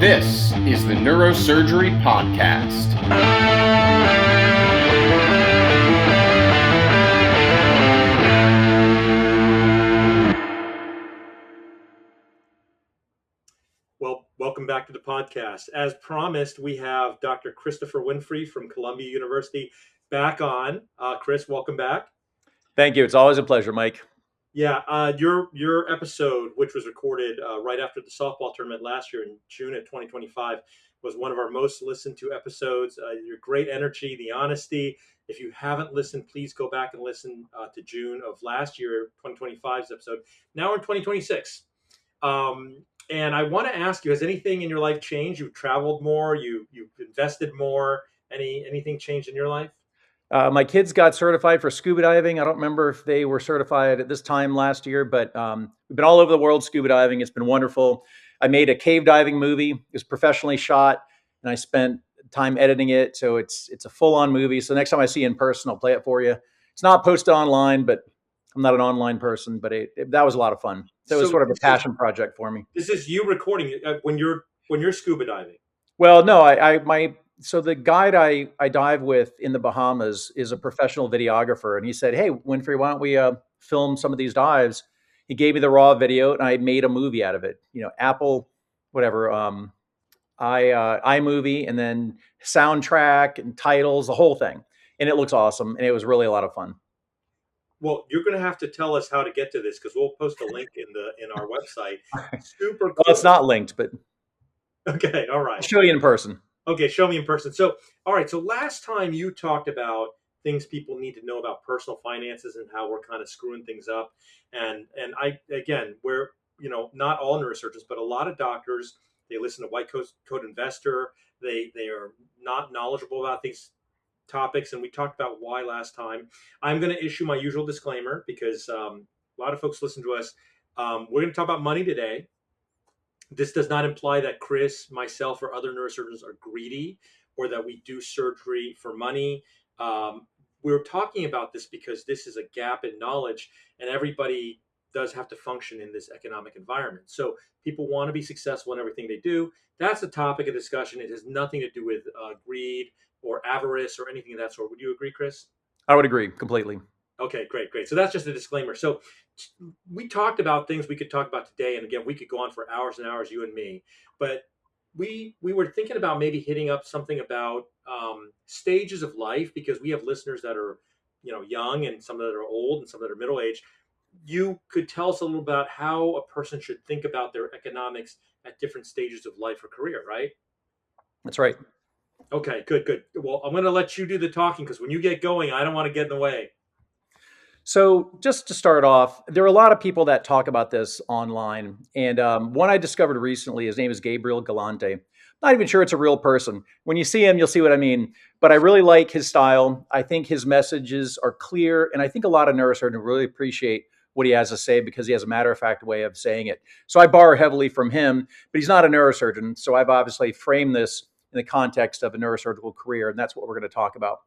This is the Neurosurgery Podcast. Well, welcome back to the podcast. As promised, we have Dr. Christopher Winfree from Columbia University back on. Chris, welcome back. Thank you. It's always a pleasure, Mike. Yeah, your episode, which was recorded right after the softball tournament last year in June of 2025, was one of our most listened to episodes. Your great energy, the honesty. If you haven't listened, please go back and listen to June of last year, 2025's episode. Now we're in 2026. And I want to ask you, has anything in your life changed? You've traveled more, you've invested more. Anything changed in your life? My kids got certified for scuba diving. I don't remember if they were certified at this time last year, but we've been all over the world scuba diving. It's been wonderful. I made a cave diving movie. It was professionally shot, and I spent time editing it. So it's a full-on movie. So next time I see you in person, I'll play it for you. It's not posted online, but I'm not an online person, but that was a lot of fun. So it was sort of a passion project for me. This is you recording when you're scuba diving. Well, no, so the guide I dive with in the Bahamas is a professional videographer, and he said, "Hey, Winfree, why don't we film some of these dives?" He gave me the raw video, and I made a movie out of it. You know, Apple, whatever, iMovie, and then soundtrack and titles, the whole thing, and it looks awesome, and it was really a lot of fun. Well, you're going to have to tell us how to get to this because we'll post a link in our website. Super cool. Well, it's not linked, but okay, all right. I'll show you in person. Okay, show me in person. So, all right. So last time you talked about things people need to know about personal finances and how we're kind of screwing things up. And I again, we're not all neurosurgeons, but a lot of doctors, they listen to White Coat Investor. They are not knowledgeable about these topics, and we talked about why last time. I'm going to issue my usual disclaimer because a lot of folks listen to us. We're going to talk about money today. This does not imply that Chris, myself, or other neurosurgeons are greedy or that we do surgery for money. We're talking about this because this is a gap in knowledge, and everybody does have to function in this economic environment. So people want to be successful in everything they do. That's the topic of discussion. It has nothing to do with greed or avarice or anything of that sort. Would you agree, Chris? I would agree completely. Okay, great. So that's just a disclaimer. So we talked about things we could talk about today, and again, we could go on for hours and hours, you and me. But we were thinking about maybe hitting up something about stages of life, because we have listeners that are young, and some that are old, and some that are middle aged. You could tell us a little about how a person should think about their economics at different stages of life or career, right? That's right. Okay, good. Well, I'm going to let you do the talking because when you get going, I don't want to get in the way. So just to start off, there are a lot of people that talk about this online. And one I discovered recently, his name is Gabriel Galante. Not even sure it's a real person. When you see him, you'll see what I mean. But I really like his style. I think his messages are clear. And I think a lot of neurosurgeons really appreciate what he has to say because he has a matter-of-fact way of saying it. So I borrow heavily from him, but he's not a neurosurgeon. So I've obviously framed this in the context of a neurosurgical career, and that's what we're going to talk about.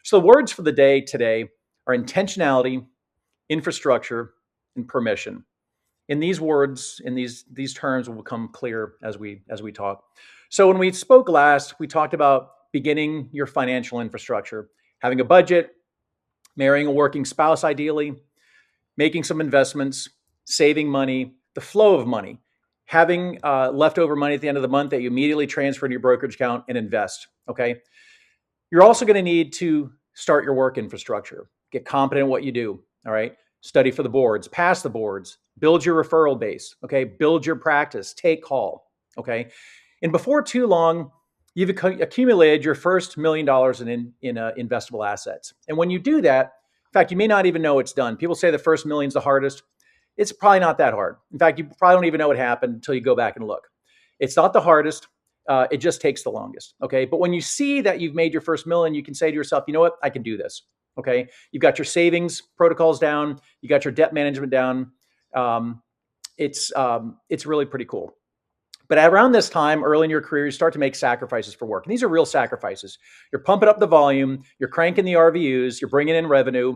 So the words for the day today are intentionality, infrastructure, and permission. In these words, in these terms will become clear as we talk. So when we spoke last, we talked about beginning your financial infrastructure, having a budget, marrying a working spouse ideally, making some investments, saving money, the flow of money, having leftover money at the end of the month that you immediately transfer into your brokerage account and invest, okay? You're also going to need to start your work infrastructure, get competent at what you do, all right? Study for the boards, pass the boards, build your referral base, okay? Build your practice, take call, okay? And before too long, you've accumulated your first $1 million in investable assets. And when you do that, in fact, you may not even know it's done. People say the first million's the hardest. It's probably not that hard. In fact, you probably don't even know what happened until you go back and look. It's not the hardest. It just takes the longest, okay? But when you see that you've made your first million, you can say to yourself, you know what? I can do this, okay? You've got your savings protocols down. You got your debt management down. It's really pretty cool. But around this time, early in your career, you start to make sacrifices for work. And these are real sacrifices. You're pumping up the volume. You're cranking the RVUs. You're bringing in revenue.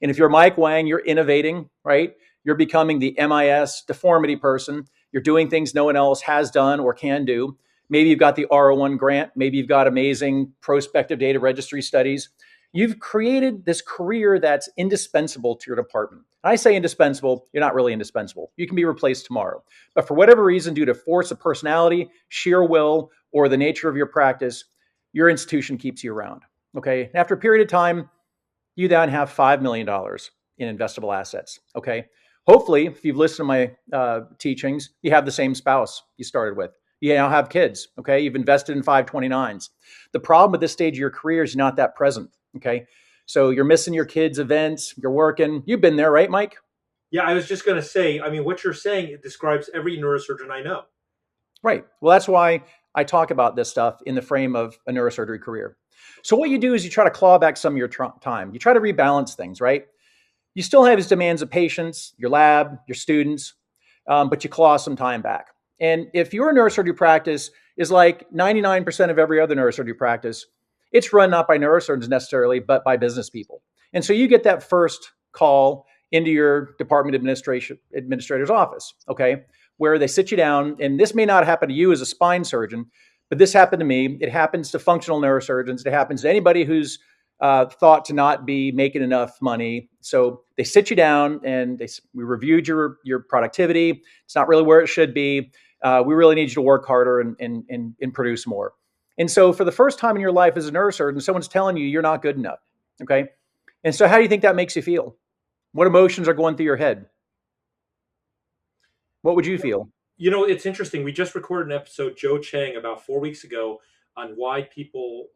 And if you're Mike Wang, you're innovating, right? You're becoming the MIS deformity person. You're doing things no one else has done or can do. Maybe you've got the R01 grant. Maybe you've got amazing prospective data registry studies. You've created this career that's indispensable to your department. I say indispensable, you're not really indispensable. You can be replaced tomorrow. But for whatever reason, due to force of personality, sheer will, or the nature of your practice, your institution keeps you around. Okay. And after a period of time, you then have $5 million in investable assets. Okay. Hopefully, if you've listened to my teachings, you have the same spouse you started with. You now have kids. Okay. You've invested in 529s. The problem at this stage of your career is you're not that present. Okay. So you're missing your kids' events. You're working. You've been there, right, Mike? Yeah, I was just going to say, I mean, what you're saying, it describes every neurosurgeon I know. Right. Well, that's why I talk about this stuff in the frame of a neurosurgery career. So what you do is you try to claw back some of your time. You try to rebalance things, right? You still have his demands of patients, your lab, your students, but you claw some time back. And if your neurosurgery practice is like 99% of every other neurosurgery practice, it's run not by neurosurgeons necessarily, but by business people. And so you get that first call into your department administrator's office, okay, where they sit you down. And this may not happen to you as a spine surgeon, but this happened to me. It happens to functional neurosurgeons. It happens to anybody who's thought to not be making enough money. So they sit you down and we reviewed your productivity. It's not really where it should be. We really need you to work harder and produce more. And so for the first time in your life as a neurosurgeon, someone's telling you you're not good enough. Okay. And so how do you think that makes you feel? What emotions are going through your head? What would you feel? You know, it's interesting. We just recorded an episode, Joe Chang, about 4 weeks ago on why people,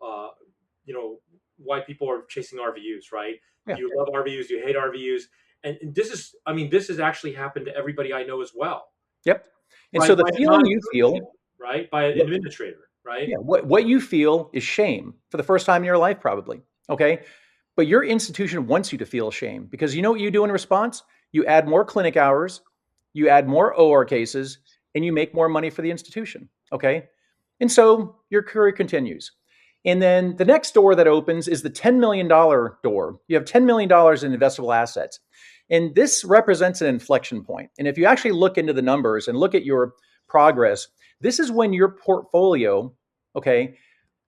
why people are chasing RVUs, right? Yeah. Do you love RVUs? Do you hate RVUs? And this has actually happened to everybody I know as well. Yep. And so the feeling you feel, right, by an administrator, right? Yeah. What you feel is shame for the first time in your life, probably. Okay. But your institution wants you to feel shame because you know what you do in response? You add more clinic hours, you add more OR cases, and you make more money for the institution. Okay. And so your career continues. And then the next door that opens is the $10 million door. You have $10 million in investable assets. And this represents an inflection point. And if you actually look into the numbers and look at your progress, this is when your portfolio, okay,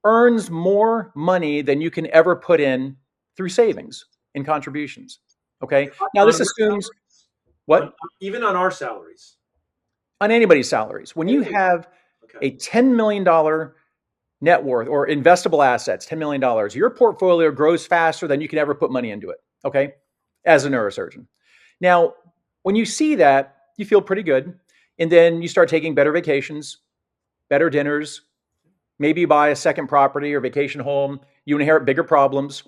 earns more money than you can ever put in through savings and contributions. Okay. Now this assumes what? Even on our salaries. On anybody's salaries. When you have a $10 million net worth or investable assets, $10 million, your portfolio grows faster than you can ever put money into it. Okay. As a neurosurgeon. Now, when you see that, you feel pretty good. And then you start taking better vacations, better dinners. Maybe you buy a second property or vacation home. You inherit bigger problems.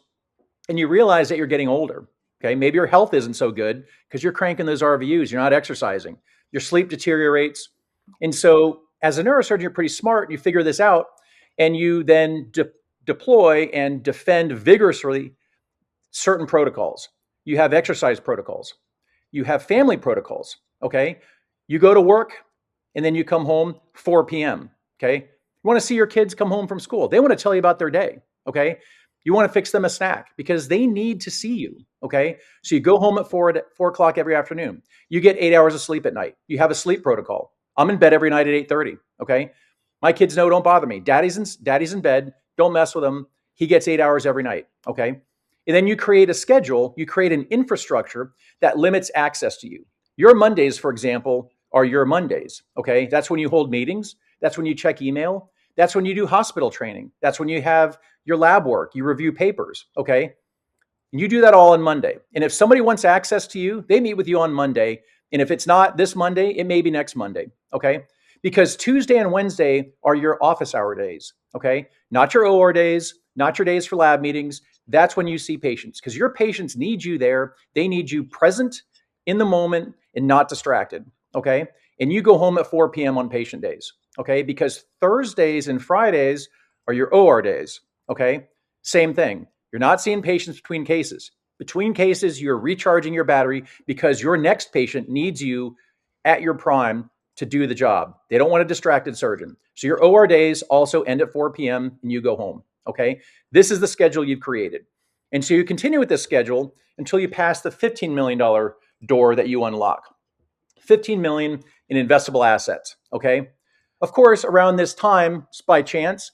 And you realize that you're getting older. Okay. Maybe your health isn't so good because you're cranking those RVUs. You're not exercising. Your sleep deteriorates. And so as a neurosurgeon, you're pretty smart. You figure this out and you then deploy and defend vigorously certain protocols. You have exercise protocols. You have family protocols. Okay. You go to work and then you come home 4 p.m. Okay. You want to see your kids come home from school. They want to tell you about their day. Okay. You want to fix them a snack because they need to see you. Okay. So you go home at 4 o'clock every afternoon. You get 8 hours of sleep at night. You have a sleep protocol. I'm in bed every night at 8:30. Okay. My kids know, don't bother me. Daddy's in bed. Don't mess with him. He gets 8 hours every night. Okay. And then you create a schedule. You create an infrastructure that limits access to you. Your Mondays, for example, are your Mondays. Okay. That's when you hold meetings. That's when you check email. That's when you do hospital training. That's when you have your lab work. You review papers. Okay. And you do that all on Monday. And if somebody wants access to you, they meet with you on Monday. And if it's not this Monday, it may be next Monday. Okay. Because Tuesday and Wednesday are your office hour days. Okay. Not your OR days, not your days for lab meetings. That's when you see patients because your patients need you there. They need you present in the moment and not distracted. Okay. And you go home at 4 p.m. on patient days. Okay. Because Thursdays and Fridays are your OR days. Okay. Same thing. You're not seeing patients between cases. Between cases, you're recharging your battery because your next patient needs you at your prime to do the job. They don't want a distracted surgeon. So your OR days also end at 4 p.m. and you go home. Okay. This is the schedule you've created. And so you continue with this schedule until you pass the $15 million door that you unlock. $15 million in investable assets. Okay. Of course, around this time, by chance,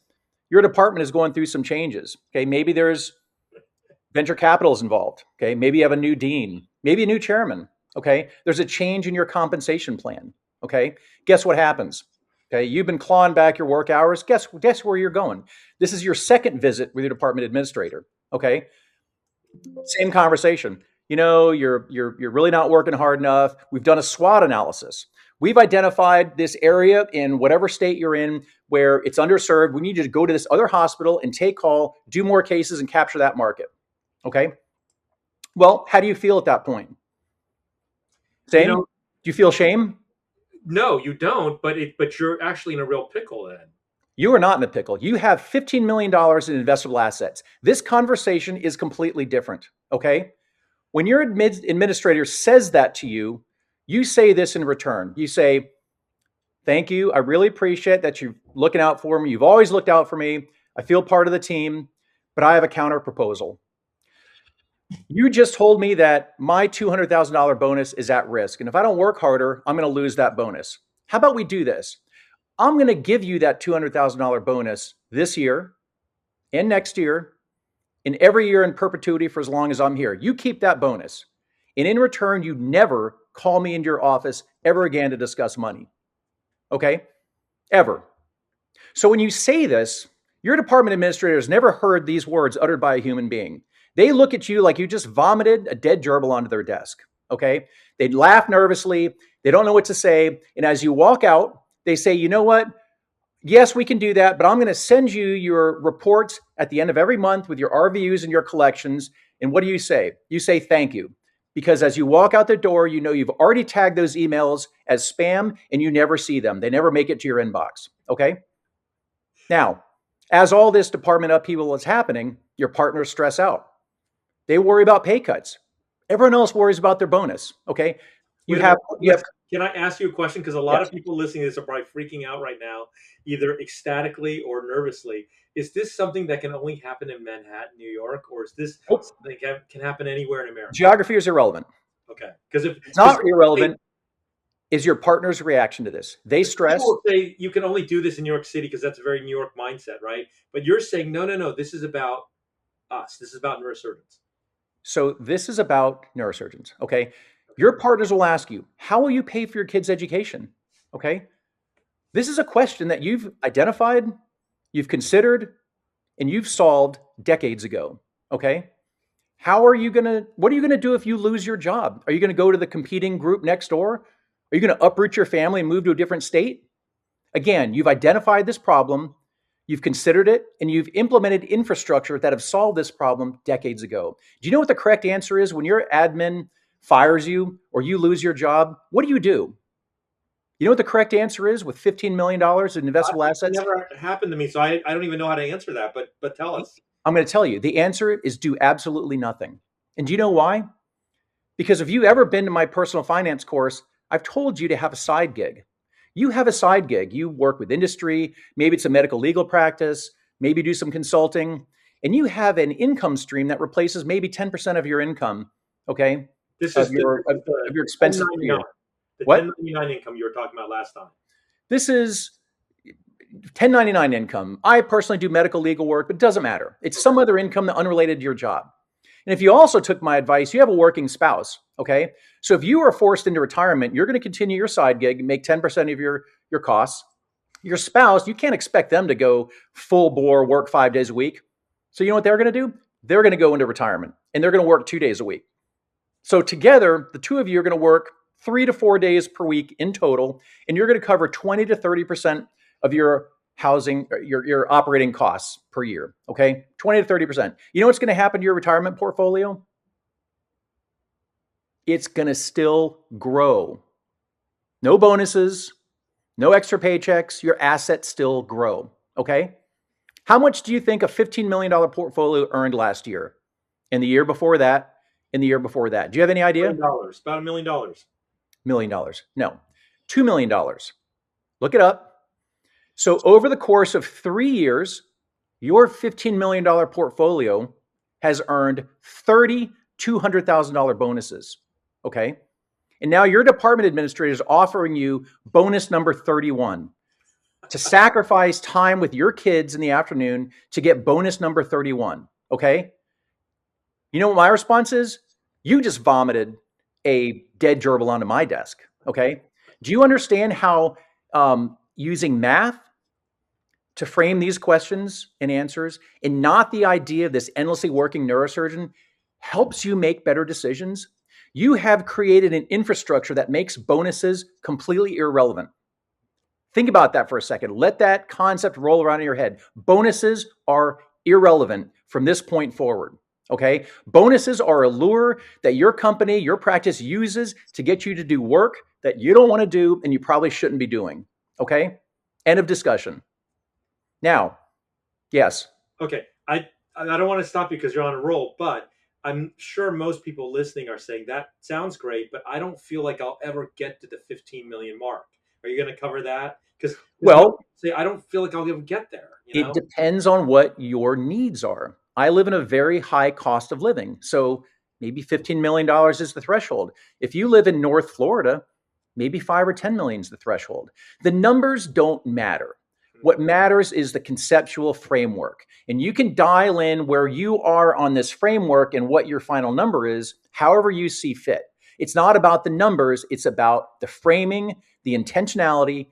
your department is going through some changes. Okay, maybe there's venture capital is involved. Okay, maybe you have a new dean, maybe a new chairman. Okay, there's a change in your compensation plan. Okay, guess what happens? Okay, you've been clawing back your work hours. Guess where you're going? This is your second visit with your department administrator. Okay, same conversation. You're really not working hard enough. We've done a SWOT analysis. We've identified this area in whatever state you're in where it's underserved. We need you to go to this other hospital and take call, do more cases, and capture that market. Okay. Well, how do you feel at that point? Same? Do you feel shame? No, you don't. But you're actually in a real pickle then. You are not in a pickle. You have $15 million in investable assets. This conversation is completely different. Okay. When your administrator says that to you, you say this in return. You say, thank you. I really appreciate that you're looking out for me. You've always looked out for me. I feel part of the team, but I have a counter proposal. You just told me that my $200,000 bonus is at risk. And if I don't work harder, I'm going to lose that bonus. How about we do this? I'm going to give you that $200,000 bonus this year and next year and every year in perpetuity for as long as I'm here. You keep that bonus. And in return, you never call me into your office ever again to discuss money. Okay? Ever. So when you say this, your department administrator has never heard these words uttered by a human being. They look at you like you just vomited a dead gerbil onto their desk. Okay? They laugh nervously. They don't know what to say. And as you walk out, they say, you know what? Yes, we can do that, but I'm going to send you your reports at the end of every month with your RVUs and your collections. And what do you say? You say thank you. Because as you walk out the door, you know you've already tagged those emails as spam and you never see them. They never make it to your inbox. Okay? Now, as all this department upheaval is happening, your partners stress out. They worry about pay cuts. Everyone else worries about their bonus. Okay? You have. Can I ask you a question? Because a lot of people listening to this are probably freaking out right now, either ecstatically or nervously. Is this something that can only happen in Manhattan, New York, or is this something that can happen anywhere in America? Geography is irrelevant. Okay, because if it's not irrelevant, is your partner's reaction to this? They stress. People say you can only do this in New York City because that's a very New York mindset, right? But you're saying no. This is about us. This is about neurosurgeons. So this is about neurosurgeons. Okay. Your partners will ask you, how will you pay for your kids' education? Okay. This is a question that you've identified, you've considered, and you've solved decades ago. Okay. What are you going to do if you lose your job? Are you going to go to the competing group next door? Are you going to uproot your family and move to a different state? Again, you've identified this problem, you've considered it, and you've implemented infrastructure that have solved this problem decades ago. Do you know what the correct answer is when your admin fires you or you lose your job? What do? You know what the correct answer is with $15 million in investable assets? It never happened to me, so I don't even know how to answer that, but tell us. I'm going to tell you. The answer is do absolutely nothing. And do you know why? Because if you've ever been to my personal finance course, I've told you to have a side gig. You have a side gig. You work with industry. Maybe it's a medical legal practice. Maybe do some consulting. And you have an income stream that replaces maybe 10% of your income, okay? This is your expenses. The 1099 income you were talking about last time. This is 1099 income. I personally do medical legal work, but it doesn't matter. It's some other income that unrelated to your job. And if you also took my advice, you have a working spouse, okay? So if you are forced into retirement, you're going to continue your side gig and make 10% of your costs. Your spouse, you can't expect them to go full bore, work 5 days a week. So you know what they're going to do? They're going to go into retirement and they're going to work 2 days a week. So together, the two of you are going to work 3 to 4 days per week in total, and you're going to cover 20 to 30% of your housing, your operating costs per year, okay? 20 to 30%. You know what's going to happen to your retirement portfolio? It's going to still grow. No bonuses, no extra paychecks, your assets still grow, okay? How much do you think a $15 million portfolio earned last year? And the year before that? And the year before that? Do you have any idea? $1 million, about $1 million. $1 million. No, $2 million. Look it up. So over the course of 3 years, your $15 million portfolio has earned 30 $200,000 bonuses, okay? And now your department administrator is offering you bonus number 31. to sacrifice time with your kids in the afternoon to get bonus number 31. Okay. You know what my response is? You just vomited a dead gerbil onto my desk. Okay. Do you understand how using math to frame these questions and answers, and not the idea of this endlessly working neurosurgeon, helps you make better decisions? You have created an infrastructure that makes bonuses completely irrelevant. Think about that for a second. Let that concept roll around in your head. Bonuses are irrelevant from this point forward. Okay. Bonuses are a lure that your company, your practice uses to get you to do work that you don't want to do and you probably shouldn't be doing. Okay. End of discussion. Now, yes. Okay, I don't want to stop you because you're on a roll, but I'm sure most people listening are saying that sounds great, but I don't feel like I'll ever get to the 15 million mark. Are you going to cover that? Because Well, say I don't feel like I'll ever get there. it depends on what your needs are. I live in a very high cost of living, so maybe $15 million is the threshold. If you live in North Florida, maybe 5 or 10 million is the threshold. The numbers don't matter. What matters is the conceptual framework. And you can dial in where you are on this framework and what your final number is, however you see fit. It's not about the numbers, it's about the framing, the intentionality,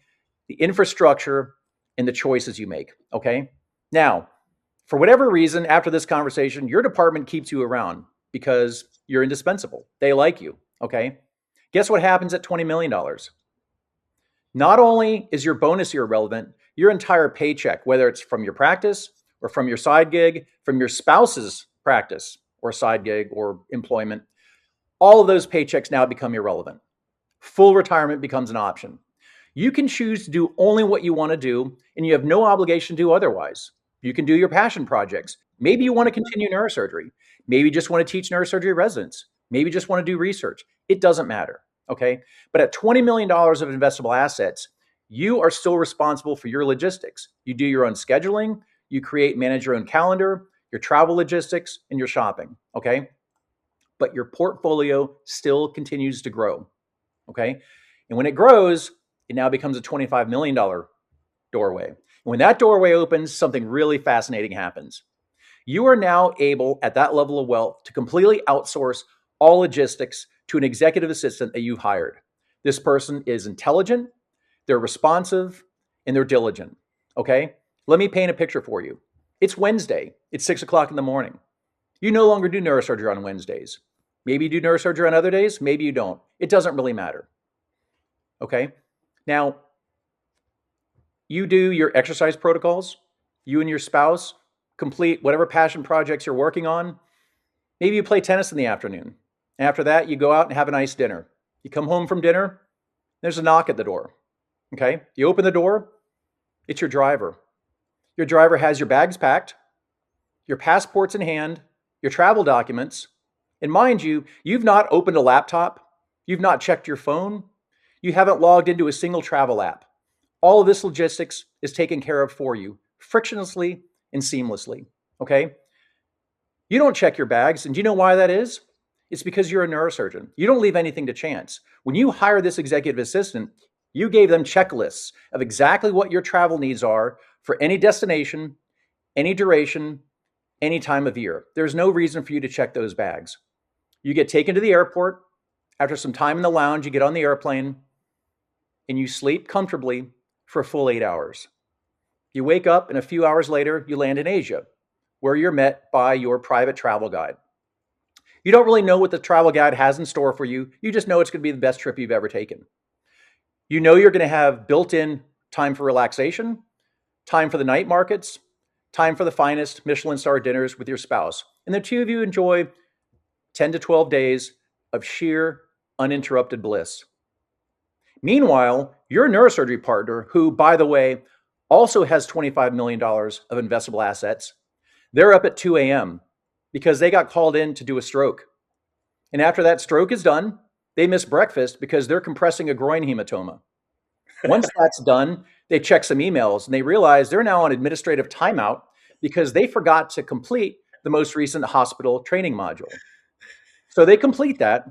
the infrastructure, and the choices you make. Okay. Now, for whatever reason, after this conversation, your department keeps you around because you're indispensable. They like you. Okay. Guess what happens at $20 million? Not only is your bonus irrelevant, your entire paycheck, whether it's from your practice or from your side gig, from your spouse's practice or side gig or employment, all of those paychecks now become irrelevant. Full retirement becomes an option. You can choose to do only what you want to do, and you have no obligation to do otherwise. You can do your passion projects. Maybe you want to continue neurosurgery. Maybe you just want to teach neurosurgery residents. Maybe you just want to do research. It doesn't matter. Okay. But at $20 million of investable assets, you are still responsible for your logistics. You do your own scheduling, you create, manage your own calendar, your travel logistics, and your shopping. Okay. But your portfolio still continues to grow. Okay. And when it grows, it now becomes a $25 million doorway. And when that doorway opens, something really fascinating happens. You are now able, at that level of wealth, to completely outsource all logistics to an executive assistant that you've hired. This person is intelligent, they're responsive, and they're diligent. Okay? Let me paint a picture for you. It's Wednesday. It's 6 o'clock in the morning. You no longer do neurosurgery on Wednesdays. Maybe you do neurosurgery on other days. Maybe you don't. It doesn't really matter. Okay? Now, you do your exercise protocols. You and your spouse complete whatever passion projects you're working on. Maybe you play tennis in the afternoon. After that, you go out and have a nice dinner. You come home from dinner, there's a knock at the door. Okay? You open the door, it's your driver. Your driver has your bags packed, your passports in hand, your travel documents. And mind you, you've not opened a laptop, you've not checked your phone, you haven't logged into a single travel app. All of this logistics is taken care of for you, frictionlessly and seamlessly. Okay? You don't check your bags, and do you know why that is? It's because you're a neurosurgeon. You don't leave anything to chance. When you hire this executive assistant, you gave them checklists of exactly what your travel needs are for any destination, any duration, any time of year. There's no reason for you to check those bags. You get taken to the airport. After some time in the lounge, you get on the airplane and you sleep comfortably for a full 8 hours. You wake up, and a few hours later, you land in Asia, where you're met by your private travel guide. You don't really know what the travel guide has in store for you. You just know it's going to be the best trip you've ever taken. You know you're going to have built-in time for relaxation, time for the night markets, time for the finest Michelin star dinners with your spouse. And the two of you enjoy 10 to 12 days of sheer, uninterrupted bliss. Meanwhile, your neurosurgery partner, who, by the way, also has $25 million of investable assets, they're up at 2 a.m. because they got called in to do a stroke. And after that stroke is done, they miss breakfast because they're compressing a groin hematoma. Once that's done, they check some emails and they realize they're now on administrative timeout because they forgot to complete the most recent hospital training module. So they complete that.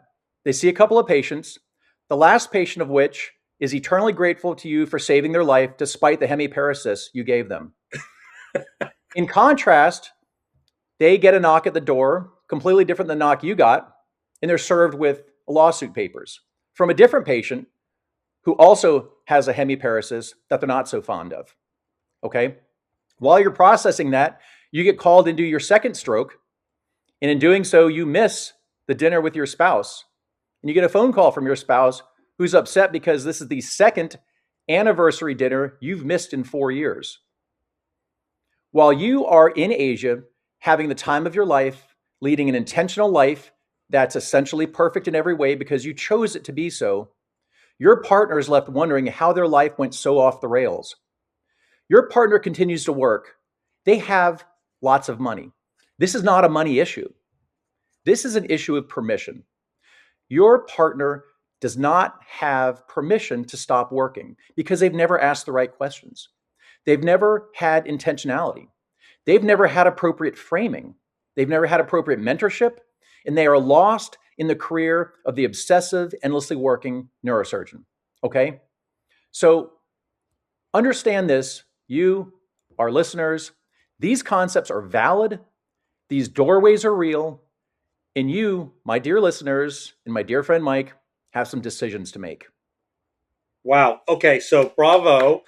They see a couple of patients, the last patient of which is eternally grateful to you for saving their life despite the hemiparesis you gave them. In contrast, they get a knock at the door, completely different than the knock you got, and they're served with lawsuit papers from a different patient who also has a hemiparesis that they're not so fond of. Okay? While you're processing that, you get called into your second stroke, and in doing so, you miss the dinner with your spouse. And you get a phone call from your spouse who's upset because this is the second anniversary dinner you've missed in 4 years. While you are in Asia, having the time of your life, leading an intentional life that's essentially perfect in every way because you chose it to be so, your partner is left wondering how their life went so off the rails. Your partner continues to work. They have lots of money. This is not a money issue. This is an issue of permission. Your partner does not have permission to stop working because they've never asked the right questions. They've never had intentionality. They've never had appropriate framing. They've never had appropriate mentorship, and they are lost in the career of the obsessive, endlessly working neurosurgeon. Okay? So understand this, you, our listeners, these concepts are valid, these doorways are real, and you, my dear listeners, and my dear friend Mike, have some decisions to make. Wow. Okay. So bravo.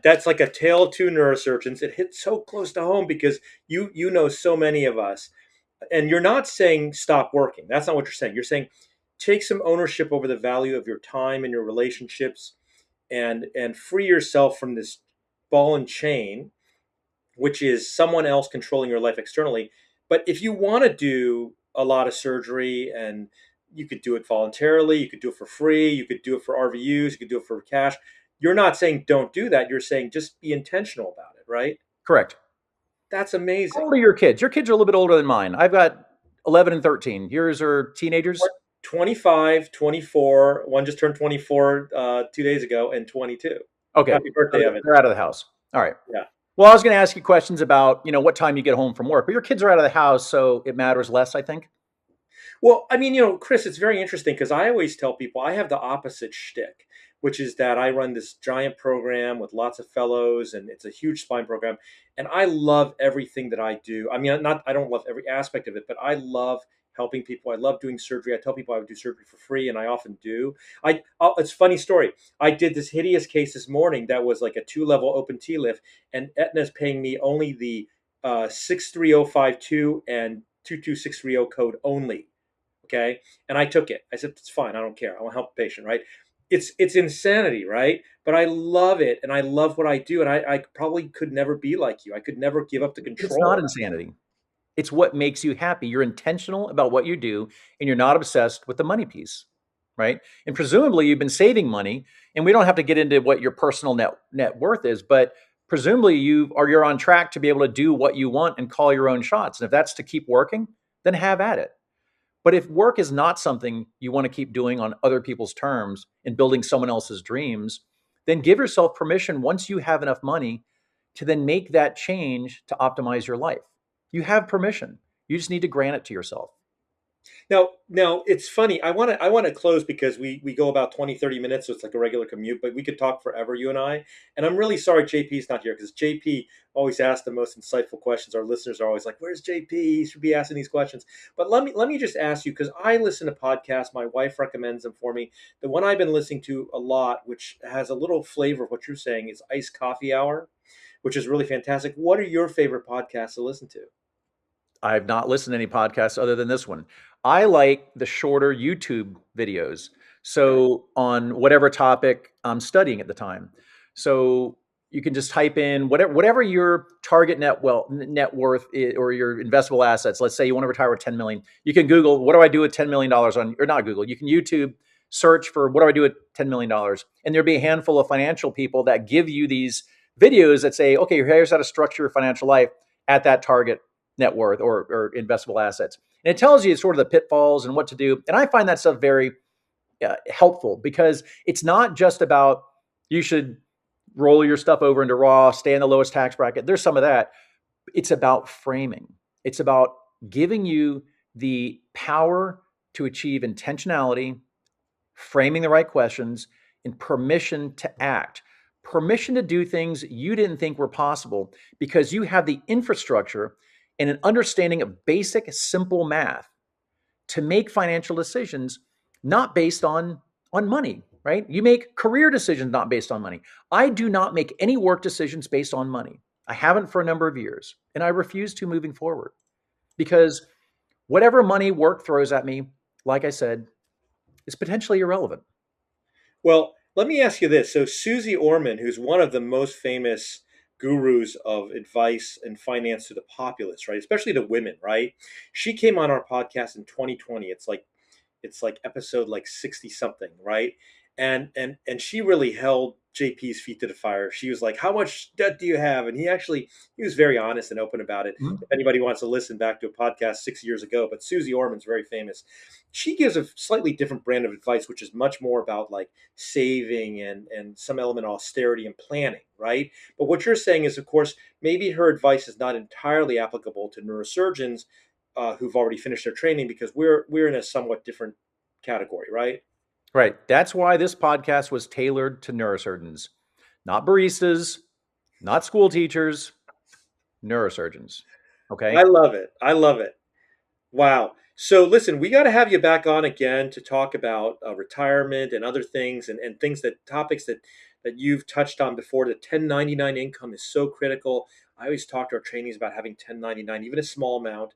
That's like a tale of two neurosurgeons. It hits so close to home because you know so many of us, and you're not saying stop working. That's not what you're saying. You're saying take some ownership over the value of your time and your relationships, and free yourself from this ball and chain, which is someone else controlling your life externally. But if you want to do a lot of surgery, and you could do it voluntarily, you could do it for free, you could do it for RVUs, you could do it for cash. You're not saying don't do that. You're saying just be intentional about it, right? Correct. That's How amazing. old are your kids? Your kids are a little bit older than mine. I've got 11 and 13. Yours are teenagers? 25, 24. One just turned 24 2 days ago, and 22. Okay. Happy birthday, Evan. They're out of the house. All right. Yeah. Well, I was going to ask you questions about, what time you get home from work, but your kids are out of the house, so it matters less, I think. Well, I mean, Chris, it's very interesting because I always tell people I have the opposite shtick, which is that I run this giant program with lots of fellows, and it's a huge spine program, and I love everything that I do. I mean, I don't love every aspect of it, but I love helping people. I love doing surgery. I tell people I would do surgery for free, and I often do. It's a funny story. I did this hideous case this morning that was like a 2-level open T lift, and Aetna's paying me only the 63052 and 22630 code only. Okay. And I took it. I said, it's fine. I don't care. I want to help the patient, right? It's insanity, right? But I love it, and I love what I do. And I probably could never be like you. I could never give up the It's not control. insanity. It's what makes you happy. You're intentional about what you do, and you're not obsessed with the money piece, right? And presumably you've been saving money, and we don't have to get into what your personal net worth is, but presumably you're on track to be able to do what you want and call your own shots. And if that's to keep working, then have at it. But if work is not something you want to keep doing on other people's terms and building someone else's dreams, then give yourself permission once you have enough money to then make that change to optimize your life. You have permission. You just need to grant it to yourself. Now it's funny. I want to close because we go about 20, 30 minutes, so it's like a regular commute, but we could talk forever, you and I. And I'm really sorry JP's not here, because JP always asks the most insightful questions. Our listeners are always like, "Where's JP? He should be asking these questions." But let me just ask you, because I listen to podcasts. My wife recommends them for me. The one I've been listening to a lot, which has a little flavor of what you're saying, is Iced Coffee Hour, which is really fantastic. What are your favorite podcasts to listen to? I've not listened to any podcasts other than this one. I like the shorter YouTube videos. Okay. So on whatever topic I'm studying at the time. So you can just type in whatever your target net worth is, or your investable assets. Let's say you want to retire with 10 million. You can Google, what do I do with $10 million on, or not Google, you can YouTube search for what do I do with $10 million? And there'll be a handful of financial people that give you these videos that say, okay, here's how to structure your financial life at that target net worth or investable assets. And it tells you sort of the pitfalls and what to do. And I find that stuff very helpful, because it's not just about you should roll your stuff over into Raw, stay in the lowest tax bracket. There's some of that. It's about framing. It's about giving you the power to achieve intentionality, framing the right questions, and permission to act, permission to do things you didn't think were possible because you have the infrastructure and an understanding of basic, simple math to make financial decisions not based on money, right? You make career decisions not based on money. I do not make any work decisions based on money. I haven't for a number of years, and I refuse to moving forward because whatever money work throws at me, like I said, is potentially irrelevant. Well, let me ask you this. So Susie Orman, who's one of the most famous gurus of advice and finance to the populace, right? Especially to women, right? She came on our podcast in 2020. It's like episode like 60 something, right? And she really held JP's feet to the fire. She was like, how much debt do you have? And he was very honest and open about it. Mhm. If anybody wants to listen back to a podcast 6 years ago, but Susie Orman's very famous. She gives a slightly different brand of advice, which is much more about like saving and some element of austerity and planning, right? But what you're saying is, of course, maybe her advice is not entirely applicable to neurosurgeons who've already finished their training because we're in a somewhat different category, right? Right. That's why this podcast was tailored to neurosurgeons, not baristas, not school teachers, neurosurgeons. I Okay. love it. I love it. Wow. So listen, we got to have you back on again to talk about retirement and other things and things topics that you've touched on before. The 1099 income is so critical. I always talk to our trainees about having 1099, even a small amount.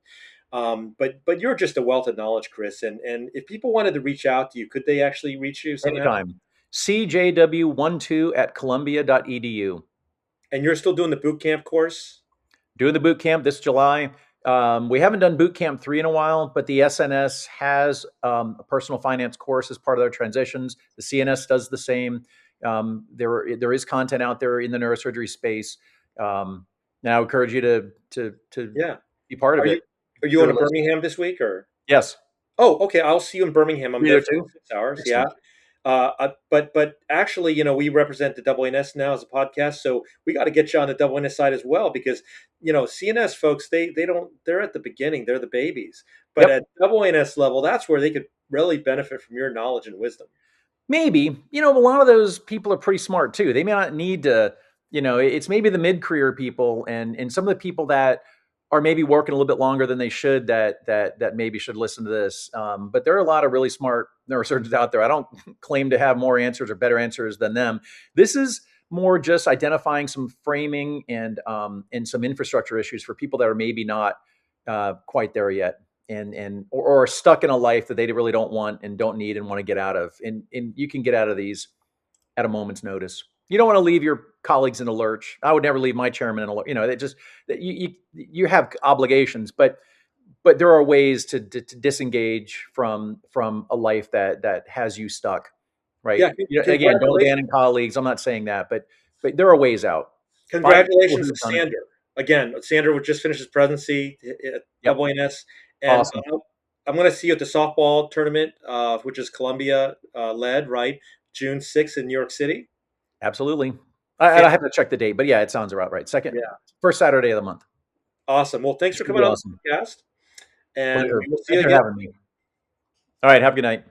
But you're just a wealth of knowledge, Chris. And if people wanted to reach out to you, could they actually reach you somehow? Anytime. CJW12 at columbia.edu. And you're still doing the boot camp course? Doing the boot camp this July. We haven't done boot camp 3 in a while, but the SNS has a personal finance course as part of their transitions. The CNS does the same. There is content out there in the neurosurgery space. And I would encourage you to Yeah. be part of Are you it. are you Give going it to a listen. Birmingham this week or? Yes. Oh, okay. I'll see you in Birmingham. I'm You there there for too? 6 hours. Yeah. Excellent. But actually, we represent the AANS now as a podcast, so we got to get you on the AANS side as well because CNS folks they're at the beginning, they're the babies, but Yep. at AANS level, that's where they could really benefit from your knowledge and wisdom. Maybe. A lot of those people are pretty smart too. They may not need to, it's maybe the mid-career people and some of the people that are maybe working a little bit longer than they should that maybe should listen to this. But there are a lot of really smart neurosurgeons out there. I don't claim to have more answers or better answers than them. This is more just identifying some framing and some infrastructure issues for people that are maybe not quite there yet or are stuck in a life that they really don't want and don't need and want to get out of. And you can get out of these at a moment's notice. You don't want to leave your colleagues in a lurch. I would never leave my chairman in a lurch. They just you have obligations, but there are ways to disengage from a life that has you stuck, right? Yeah, Again, don't congratulations. abandon colleagues. I'm not saying that, but there are ways out. Find people Congratulations to who've done it. Sander. Again, Sander would just finish his presidency at Yep. AANS. And Awesome. I'm going to see you at the softball tournament, which is Columbia led, right? June 6th in New York City. Absolutely. I have to check the date, but yeah, it sounds about right. Yeah. First Saturday of the month. Awesome. Well, thanks for Should be coming on awesome. the podcast. And Pleasure. we will see Thanks you for again. having me. All right. Have a good night.